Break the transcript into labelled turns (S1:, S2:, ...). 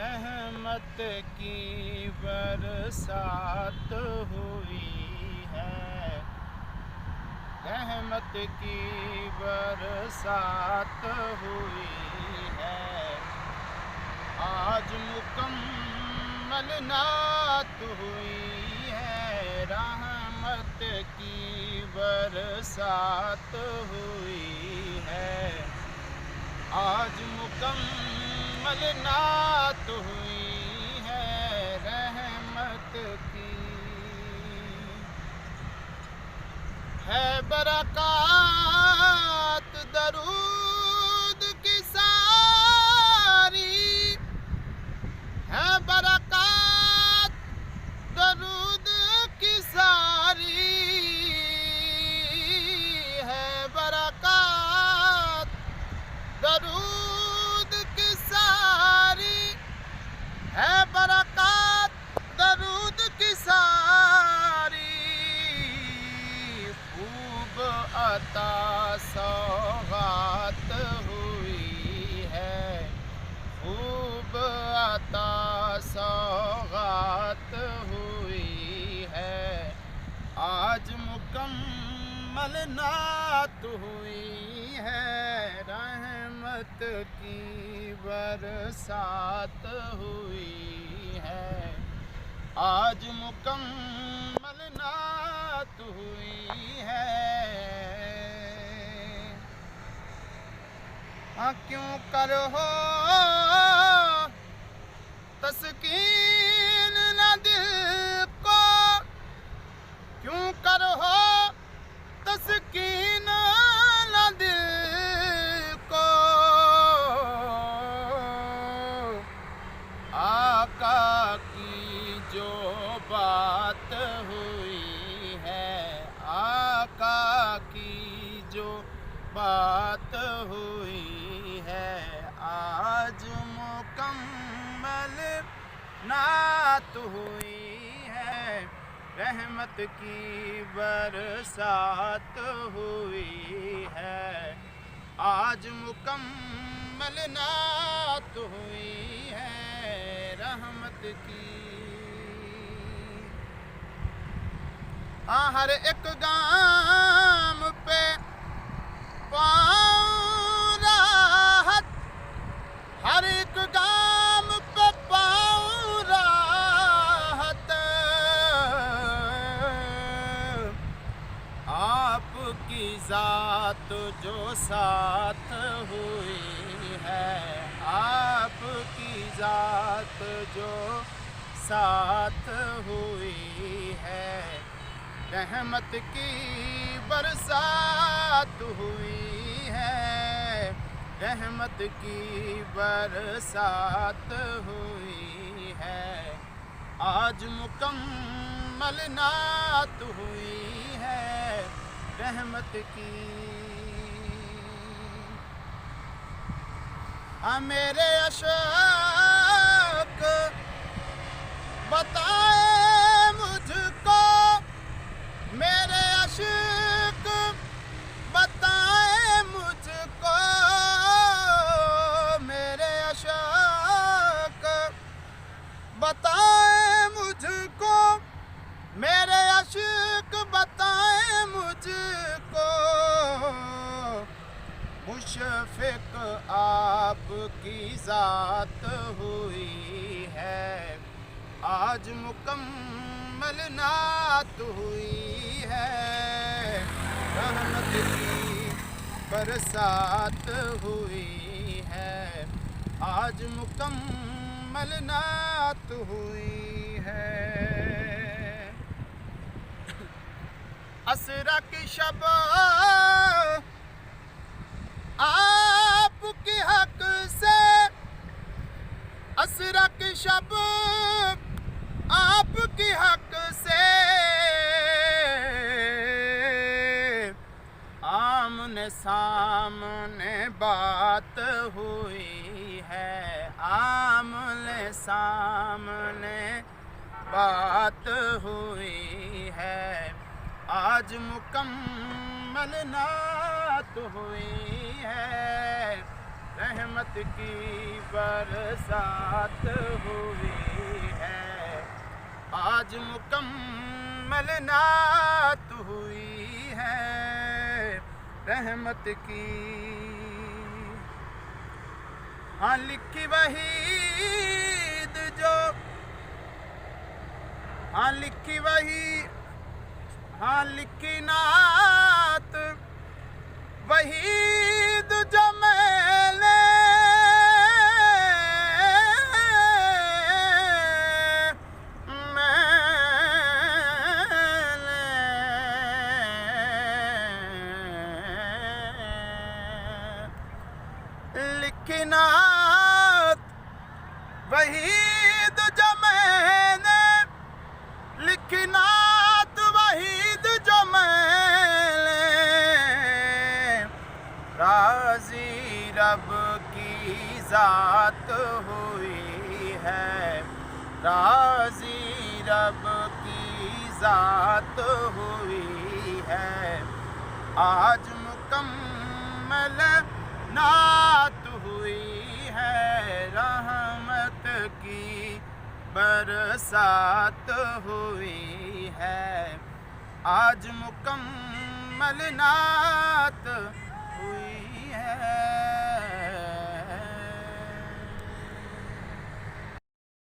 S1: रहमत की बरसात हुई है, रहमत की बरसात हुई है। आज मुकम्मल नात हुई है, रहमत की बरसात हुई है। आज मुकम्मल नात हुई है, रहमत की है बरक़ात दरूद की सारी, है बरक़ात दरूद की सारी, है बरक़ात दरूद की सारी, है बरक़ात दरूद की सारी। खूब अता सौगात हुई है, खूब अता सौगात हुई है। आज मुकम्मल नात हुई है, रहमत की बरसात हुई है। आज मुकम्मल नात हुई है। हाँ क्यों कर हो तस्कीन न दिल को, क्यों कर हो तस्कीन न दिल को। आका की जो बात हुई है, आका की जो बात हुई है। आज मुकम्मल नात हुई है, रहमत की बरसात हुई है। आज मुकम्मल नात हुई है, रहमत की। हर एक गाम पे पाऊं राहत, हर एक गाम पे पाऊं राहत। आपकी ज़ात जो साथ हुई है, आपकी ज़ात जो साथ हुई है। रहमत की बरसात हुई है, रहमत की बरसात हुई है। आज मुकम्मल नात हुई है, रहमत की। मेरे अशक बताए मुझको, मेरे अशक बताए मुझको, मेरे अशक बताए मुझको, मेरे अशक बताए मुझको। मुशफ़िक़ आपकी ज़ात हुई है, आज मुकम्मल नात हुई है। रहमत की बरसात हुई है, आज मुकम्मल नात हुई है। असरा की शब आपके हक से, असरा की शब आपके हक से। आमने सामने बात हुई है, आमने सामने बात हुई है। आज मुकम्मल नात हुई है, रहमत की बरसात हुई है। आज मुकम्मल नात हुई है रहमत की। हाँ लिखी वहीद जो, हाँ लिखी वही, हाँ लिखी नात वहीद जो मैंने लिखी नात वहीद जो मैंने, लिखी नात वहीद जो मैंने, राज़ी रब की ज़ात हुई है। राज़ी रब की ज़ात हुई है। आज मुकम्मल नात हुई है रहमत की बरसात हुई है। आज मुकम्मल नात हुई है।